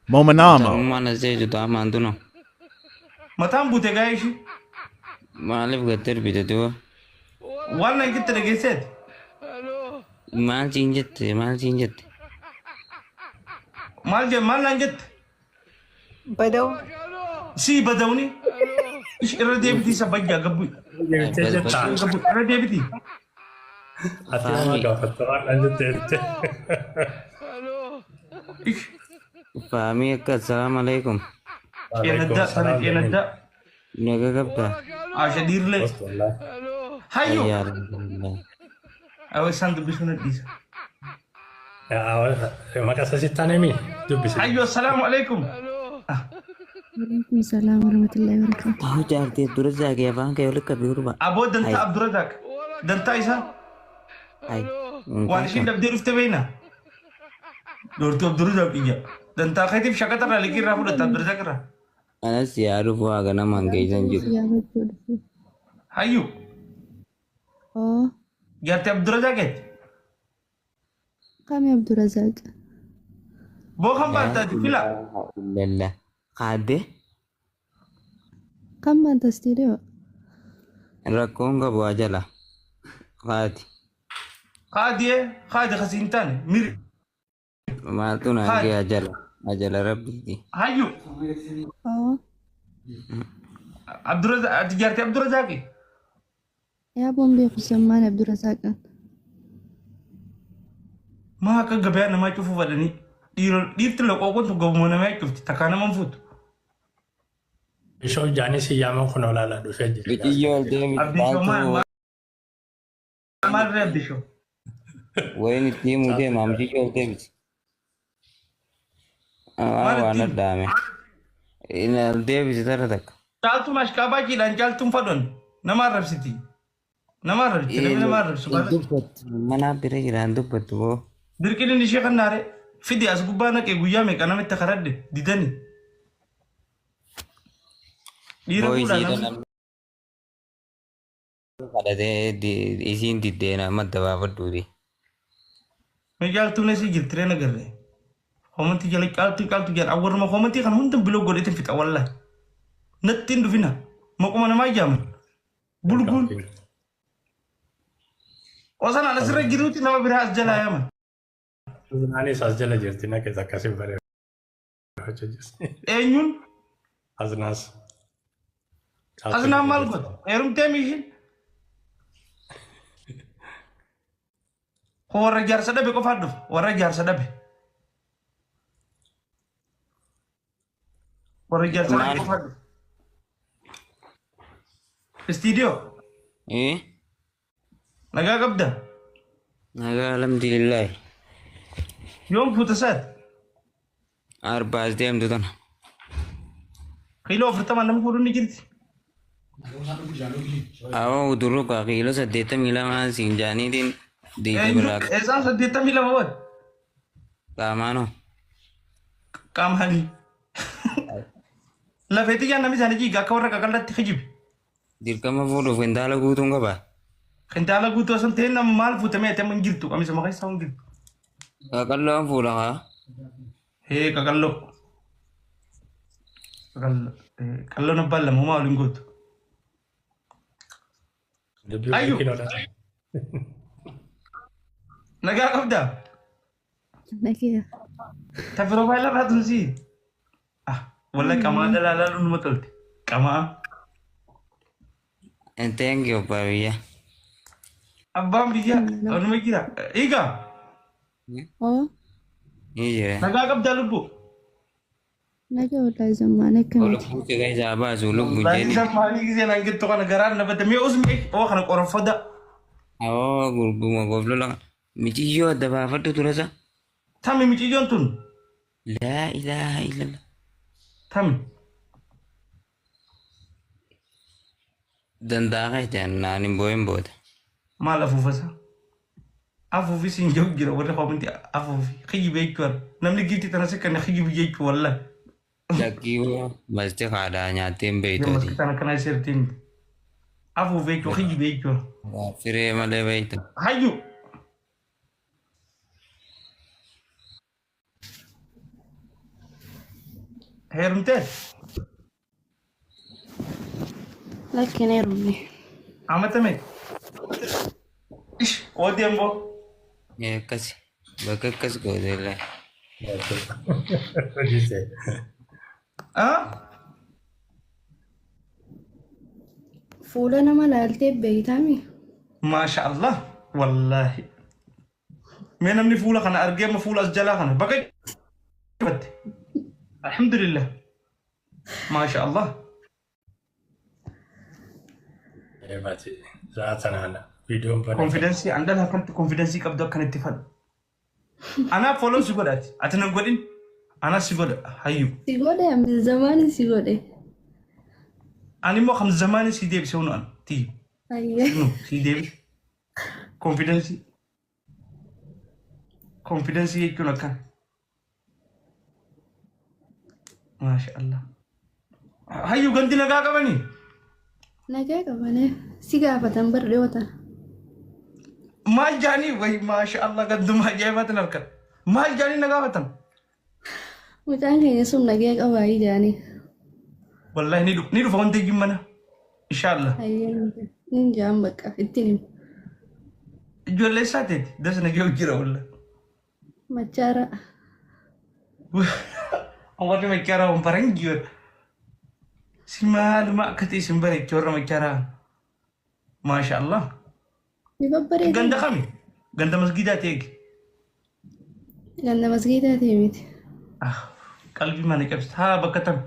Momanamo. Mana zai juta manduno. Mataan buute gaayishi. Maaliif gatter bitatu? Waan nan gitte dhageesseet. Maal siin jette? Maal siin jette? Maal naan jette. بدو Sii badawni. Ish irra deebitii isa bajjaa gabbu. Gabbu irra deebitii. Ati nama gaafattamaa kan jetteetti. Ish Fahmi akka assalamu alaikum. qeenaddaa sana qeenaddaa. Naga qabda. Asha dhiirlee. Hayyo. Ayyaa alhamdulillah. Awwa isaan dubbisuu na dhiisa. Maqaa isaa sittaan himi dubbisi. Hayyo assalaamu alaikum. وعليكم السلام ورحمة الله وبركاته. Tahu jaartee dura zaagee afaan kee walitti qabee gurba. Aboo dantaa Abdurrazaaq. Dantaa isaa. Ay. Waan ishiin dhabdee dhufte beekna. Doortuu Abdurrazaaq iyya. Dantaa keetiif shaqata irraa liqii irraa fudhatta Abdurrazaaq irraa. Anas yaaduuf waa ganamaan geessan jiru. يا بتقول Hayyo. اه Jaartii Abdurrazaaqeeti. قام يا عبد الرزاق. Boo kan baataati fila. Lalla. Qaadde كم ما تستيريو rakkoon qabu waa jala. Qaati. Qaadi khasiintaan miri. Maaltu naangee ajala. Ajala rabbiiti. Hayyo. اه Abdurrazaaq ati jaartii Abdurrazaaqi. يا بومبي خصمان عبد الرزاق. Maa akka gabayaa namaa cufuu fadhanii dhiirti loqooqotu gabuma namaa cufti takkaa naman fuutu. Ishoo jaanis hiyyaama kun olaalaa dhufee jira. Bitiyyoo ol deemi. Abdishoo maalirree abdishoo. Wayin itti himuu deema amtiyyoo ol deebiti. Waan addaame. Ol deebisi tara takka. Caaltuun ashkaabaatiidhaan caaltuun fadhoon nama arrabsiti. Nama arrabsiti namni nama arrabsu. Mana bira jiraan dubbattu boo. Dirqiniin ishee kan naare fidi as gubbaa naqee guyyaa meeqa namitti karadde didani. Dhiira fuudhaa namni. Kadhatee isiin diddeena madda baafadhuuti. Mee caaltuun asii jirtiree nagarre. Homanti jala caaltuu jala awwarma homantii kan hunda biloo godheetiin fixa wallaa. Natti hin dhufina maquma namaa ijaaman. Bulguun. Osaan asirra jiruuti nama biraa as jalaa yaaman. Naanis as jala jirti naqees akkasii bareedu. Eenyuun Asnaas. asnaan maal godha heerumtee miishin. Warra jaarsa dhabe qofaa dhufa warra jaarsa dhabe. Warra jaarsa dhabe qofaa dhufa. Istiidiyoo nagaa qabda. Nagaa alhamdulillahi. Yoom fuuta isaati. Arbaas deemtu tana. Kiiloo 40 nama fuudhuun ni jirti. Awwa uduruu kaa kiiloo 82 siin jaaniitiin diita biraa Eesaan 82 wad. qaamaanoo. Qaamanii. Lafeetti jaan namni isaanii jiga akka warra qaqallatti hijibi. Dirqama fuudhuuf intaala guutuun qabaa. Kintaala guutuu osoo ta'e nama maal fuutamee ta'e hin jirtu qamisa maqaa isaa hin jirtu. Qaqalloon fuudha haa. Hee qaqalloo. Qaqalloo nabbaan lama homaa waliin gootu. Ayyu. Nagaa qabdaa. نكية Ta profaayila irraa tumsii. Wallahi qamaa dalaalaa dhuma tolte. Qamaa. Thank you baay'ee. Abbaan biyyaa onuma jira. Egaa اه Ni jira. nagaa qabdaa lubbuu. نجا ولا زمانك كم Lubbuu kee isaa baasu lubbuu Baay'ee jedhi. isaa maalii gisee naan getto kana garaan na badda mee usmee oo kana qorofada. Awwa gurguma goflola. Michiyyoo adda baafadhu turasa. Tami miciyyoon tun. Laa ilaaha illallah. Tami. Danda'a jaan naan hin boo'in booda. Maal afuufasa? Afuufi siin jiru jira warri hoomti afuufi kiyyibee jechuudha. Namni gifti tana sekkana kiyyibi jechuu wallahi. Lakkii masti haadhaa nyaattee hin Yemmuu beektooti. kana kana sirtiin. Afuufi jechuu kiyyibee jechuudha. Firee malee beekta. Hayyu. هيرمتين لكن يرمي عمتمي إيش ودي أمبو Ya kasi. Baka kas ko dila. What do you say? فولنا ما لالتي بيتامي ما شاء الله والله من أمني فولا خنا أرجع ما فولا أسجلا خنا بقى الحمد لله ما شاء الله Eh, mati. Saat sana ana. Video mpana. كونفيدنسي عندها كنت كونفيدنسي كبدو كان اتفاد أنا فولو سيقولات أتنقولين أنا سيقول هايو سيقولي من زمان سيقولي أنا مو خمس زمان سيدي بسونو أنا تي أيه نو سيدي كونفيدنسي يكون كان ما شاء الله هايو قندي نقاقا بني نجاك بني سيقافة تنبر لوتا ما جاني وي ما شاء الله قد ما جايبات نركض ما جاني نقاقا وتان كان يسوم نجاك أواي جاني والله نيدو فون تيجي منا إن شاء الله أيه نينجا أمك التنم جوا ليس ساتت ده سنجيو كيرا ولا مچارا awalnya mereka orang peranggiur si mal mak kati sembari corang mereka masya Allah يببري ganda kami ganda masjid atik ganda masjid atimit kalbi mana kabs ha bakatam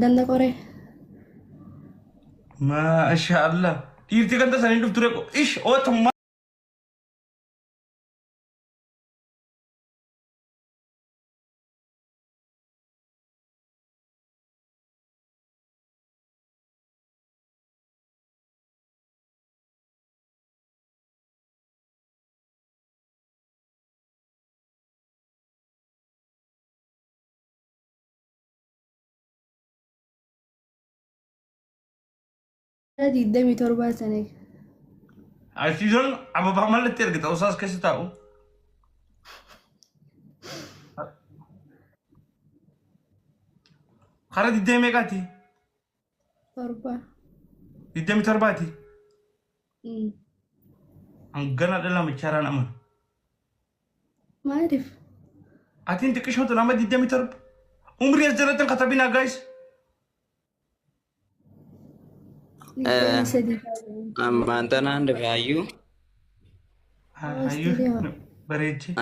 ganda kore masya Allah irti ganda sana hidup tureko ish oh teman هذه قدامي 4 سنة Alfizon apa pamal letir kita usah kasih tahu. Karena di demi kati, 4 di demi terbati. Anggan adalah bicara nama. ما أعرف Atin tikisho tu nama di demi terb. Umri ajaran kata bina guys. Mantan anda kayu. Ayu, bereci.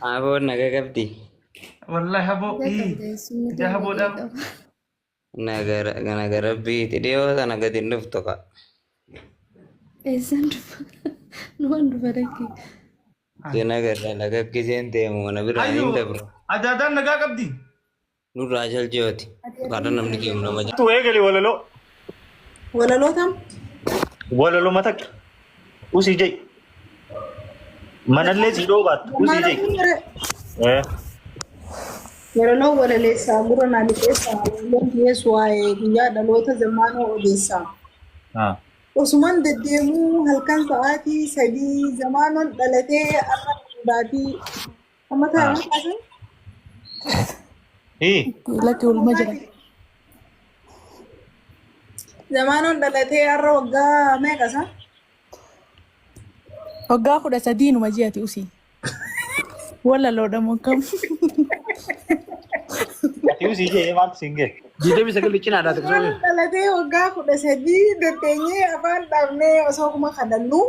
Apa naga kapti? Wallahi habo, dah habo dah. Nagara bi tidio naga tinduf to ka. نوان فرقي Naga kisen te mo na bira Ayu, inda bro. ada naga kapdi. Nu rajal joti. Kada namni ke mo maja. tu egali ولا لو تم wala lo matak usi jay manalle zido bat usi jay eh ولا لو ولا لسه مرنا لسه يوم يسوع يا دلوقتي زمانه لسه ha Usman da demu halkan sa'ati sadi zamanon dalate akan dadi amma ta kasan eh لك والمجرى zamanon dalate arra wagga me kasan وقا خد سدين وما جيتي أسي ولا لو دمو كم ati usi jay mat singe Jide bisa kelicin ada tuh. zamanon dalate wagga kuda sadi datenye aban damne oso kuma kadallu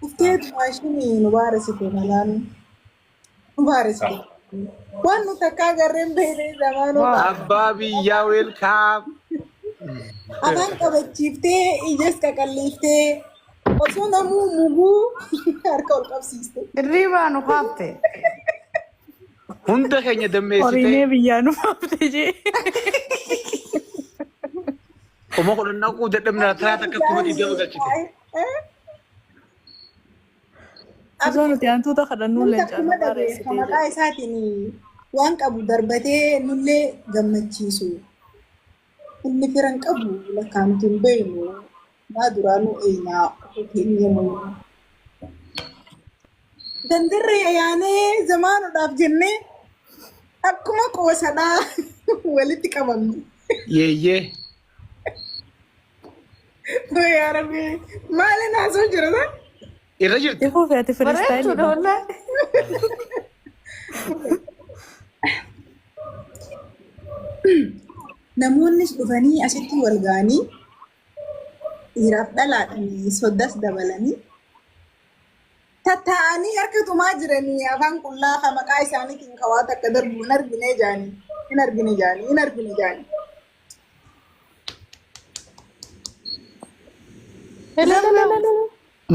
uftet mashini nubarasi ko malan nubarasi wanu takagarren bere zamanon Ababi ya welcome. aban kabachiftee ijas kakallifte osoo namuu muguu harka ol qabsiiste الريبة نقاطة Hunda kayaknya أوريني demesite. بيانو ما بتجي Omo ko na ko dadam na trata ka kuma ide ga cike. أظن تيانتو تاخد النول Wanta kuma dhabe ka maqaa isaatiin waan qabu darbatee nullee gammachiisu. Inni firan qabu lakkaan nuti hin beeknu maa duraanuu eenyaa hoteelii yemmuu. Dandirree yaanee zamaanuudhaaf jennee akkuma Akkuma qoosadhaa walitti qabamne. Yeeyyee. Yaa Rabbi maali naasoo jira san? Irra jirti. Ifuu fi ati firistaayilii. Namoonnis dhufanii asitti wal ga'anii dhiiraaf dhalaadhanii soddas dabalanii tatta'anii harkatumaa jiranii afaan qullaa ka maqaa isaaniitiin kawaata akka darbu hin argine jaanii.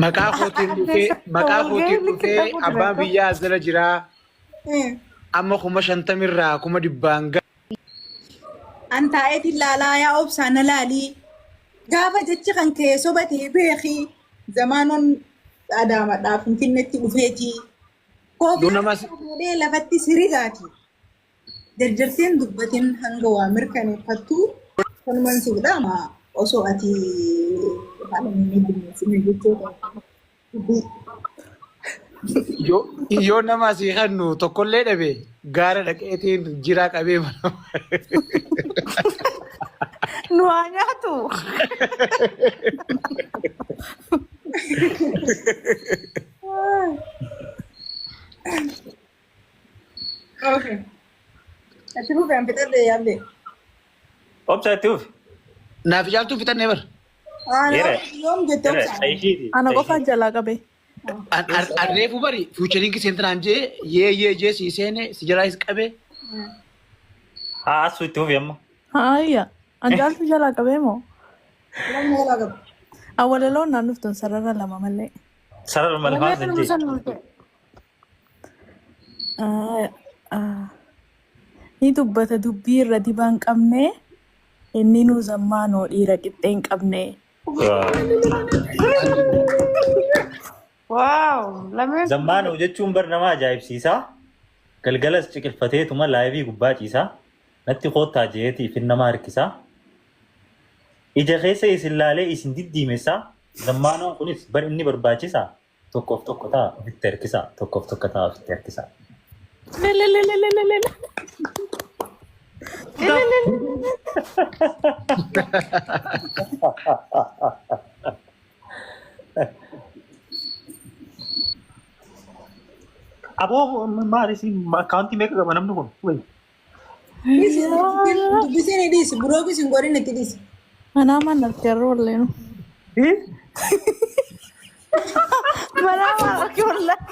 Maqaa kootiin dhufee abbaan biyyaa as jala jiraa. Amma 50 irraa 100 An taa'eetiin laalaa yaa obsaan laalii gaafa jechi kan kee sobatee beekii zamaanoon adaamaadhaaf finfinneetti dhufeetii koofii lafatti sirigaati jarjarteen dubbatiin hanga waa mirkaneeffattu kanumaan si godhama osoo ati haala miidhagina jechuudha. Yoo nama asii hannu tokkollee dhabe gaara dhaqeetiin jiraa qabee mana. Nu haa nyaatu. Okay. Ati bukan fitadde yaadde. Obsaatuuf. Naaf jaaltuu fitannee bara. Yoom jette obsaan. Ana qofa jalaa qabe. Arreefu bari fuuchariinki seentanaan jee yee si seene si jalaayis qabee. Haa asuu itti fufi amma. Haayya. An jaaltu jalaa qabee moo? Lamma jalaa qabu. Awwalaloon naan dhuftan sarara lama malee. Sarara malee maal jechee? Ni dubbata dubbii irra dibaan qabne inni nu zammaanoo dhiira qixxee hin qabne. Zammaanoo jechuun bar nama ajaa'ibsiisaa. Galgalas ciqilfateetuma laayivii gubbaa ciisaa. Natti koottaa jeetii fi nama harkisaa. Ija keessa isin laalee isin diddiimessaa. Zammaanoon kunis bar inni barbaachisaa. Tokkoof tokko ta'a ofitti harkisaa. Tokkoof tokko ta'a ofitti harkisaa. Aboo maali si akkaawuntii meeqa qaba namni kun? Dubbiseen hidhiisi burookis hin godhin itti dhiisi. Manaa manatti har'a walleenu. Manaa manatti walleenu.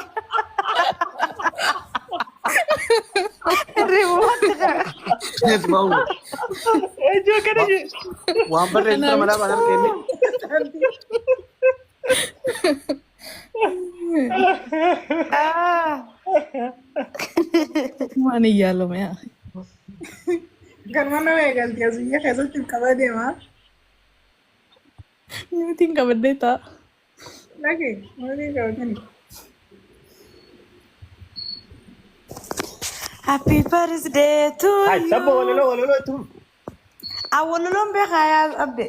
Waan barreeffama malaa baan arginu. Waan iyyaalome yaa. Kan mana eegalti asuyya keessatti qabaa deemaa. Nutiin qabadee ta'a. Lagi nutiin qabatani. Happy birthday to Hai, sabbo walolo tu. Awwaloloon beekaa yaa abbe.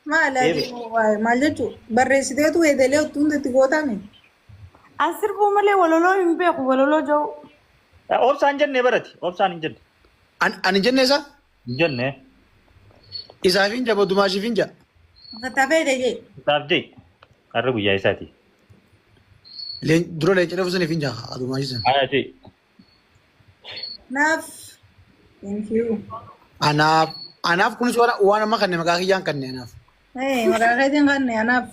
Maal jechuun barreessiteetu eedalee ottuu hundatti gootame. An sirbuu malee waloloo hin beeku waloloo jiru. Obsaan jennee barati. Obsaan hin jenne. Ani jenne isaa? Hin jenne. Isaaf hin jaba dumaashiif hin jaba. Tattafee deegee. Isaaf jee. Har'a guyyaa isaati. Dura leenca dhafu saniif hin jaba dumaashisan. Haa jee. Naaf. Thank you. Anaaf kunis waan amma kanne maqaa kiyyaan kanne anaaf. Maqaa keetiin kanne anaaf.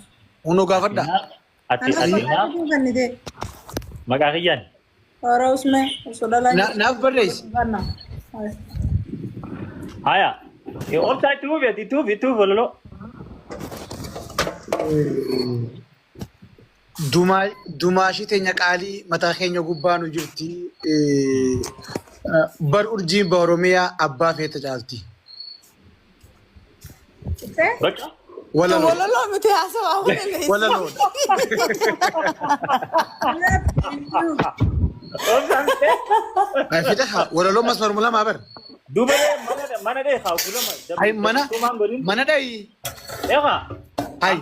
Hunoo gaafadha. Ati Anaaf kannite. maqaa kiyyaan. Ora usme sodala. Naaf barreessi. Kanna. Haya. Obsaa itti fufi ati itti fufi walolo. Dumaashii teenya qaalii mataa keenya gubbaa nu jirti. Bar urjiin ba Oromiyaa abbaa feeta caalti. Bakka. Waloloo miti haasawaa walele. Walaloo. Obsaan ta'e. Ay fida walaloo masmar mulama bar. Dubalee mana dee haa gulama. Ay mana dai. Eegaa. Ay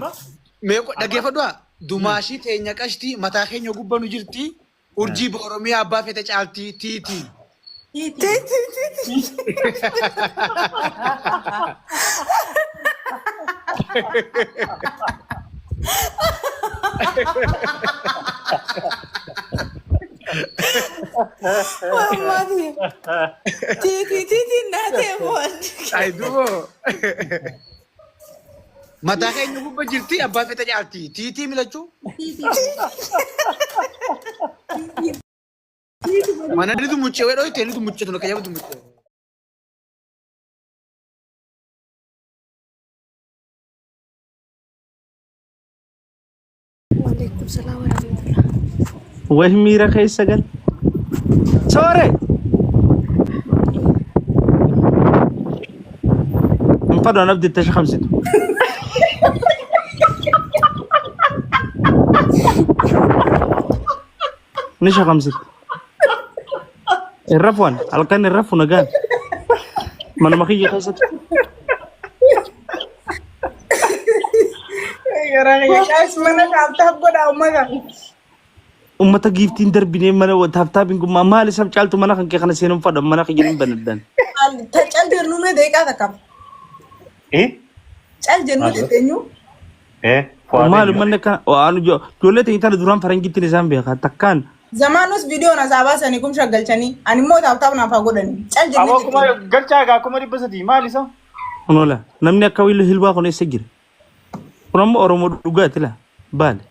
meeqa dhageeffadhu dumaashii teenya qashtii mataa keenya gubbaa nu jirti. Urjii ba Oromiyaa abbaa feeta caalti tiiti. Mamadi. Titi nate mon. Ay dubo. Mataa keenya gubbaa jirti abbaa feta jaarti. Tiitii milachuu. Mana ni mucce wedoo itti ni mucce tun kayyabatu mucce. Waalaikum salam warahmatullah. Wahmira keessa gal. Sore. انفضوا انا بدي التاشي خمسته. نشا خمسته. الرفون القاني الرفون قال. ما انا مخيجي خمسته. ummata giiftiin darbinee mana taaptaabiin kun maali sab caaltu mana kan kee kana seenuun fadha mana kiyyan banaddan. Cal jennu mee deeqaa takka. Cal jennu teenyu. Maali manne kan waan ijoollee ta'in tana duraan farangittiin isaan beekaa takkaan. Zamaanus viidiyoo na saabasanii kun shaggalchanii ani immoo taaptaaf naaf haa godhanii. Cal jennu. Amma kuma galchaa egaa kuma 300 maali isa? Kunola namni akka wiillu hilbaa kun eessa jira? Kun ammoo Oromoo dhugaati la baale.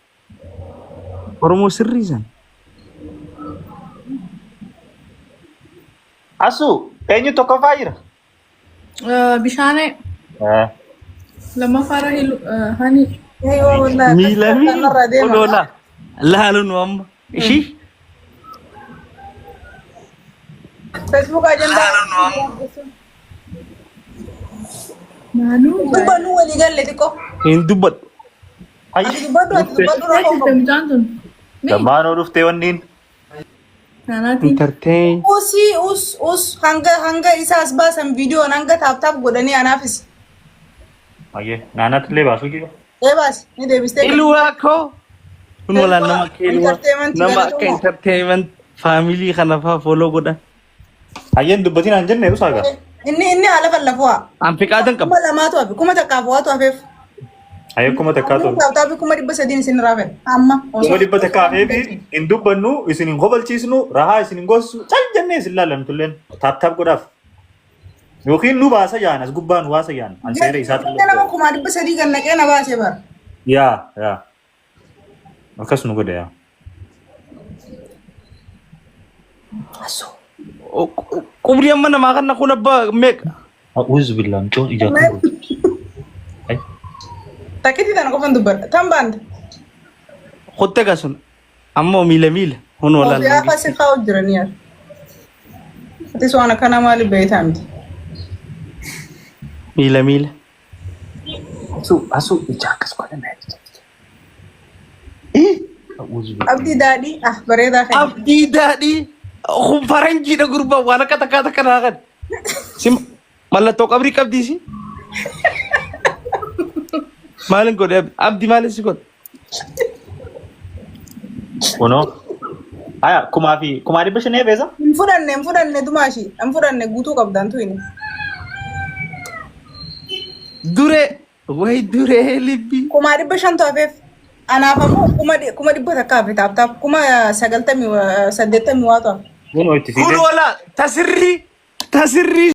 Oromoo sirrii san. Asu eenyu tokkoffaa jira? Bishaane lammaffaa Rahilu hani Miila kunola laalu nu amma ishii. Facebook ajandaa. Manu Dubbannu walii galle xiqqoo. Hin dubbadhu. Ati dubbaddu rakkoo. Jamjaantun Zammaanoo dhuftee wanniin. naanaati Entertain. Us hanga isaas baasan viidiyoon hanga taaptaaf godhanii anaafis. Ayyee naannattillee baasuu jiru. Baas ni deebistee. Ilwaa koo. Kunola nama akka ilwaa nama akka entertainment faamilii kana faa follow godhan. Ayyeen dubbatiin aan jenne usaagaa. Inni haala fallafu'a. An fiqaatan qaba. Kuma lamaatu hafe kuma takkaaf waatu hafeef. Ayyee kuma takkaatu. Taaptaafi kuma 300 isin raafen amma. Kuma 100 takkaafeefi hin dubbannu isin hin kobalchiisnu rahaa isin hin gossu cal jennee isin laallamtulleen taaptaap godhaaf. Yookiin nu baasa jaan as gubbaa nu baasa jaan an seera isaatti. Nama kuma 300 kan naqee na baasee bara. Yaa. Akkas nu godhe yaa. Qubri amma namaa kana kun abbaa meeqa? A'uuzu billaan coon ijaatu. Takkiti tana qofan dubbadha. Tan baanta. Qottee gasun ammoo miila hun Ofii walaan. hafa si kaa'u jiranii yaa. Ati waan akkana maaliif beektaa miti? Miila. Asu ija akkas godhame. A'uuzu billaan. Abdii daadhii bareedaa kan. Abdii daadhii kun faranjiidha gurbaa waan akka takkaa kanaa kan. Mallattoo qabrii qabdiisi. Maalin godhe abdii maalin si godhe? Kunoo. Aya kumaa 500 beesa? Hin fudhanne dumaashii. Hin fudhanne guutuu qabdaan tuyini. Duree libbii. Kuma 500 hafeef. Anaaf ammoo kuma 100 takka hafe taaptaaf kuma 90 80 waatu hafe. Kunoo itti Kun fiidee. wala tasirrii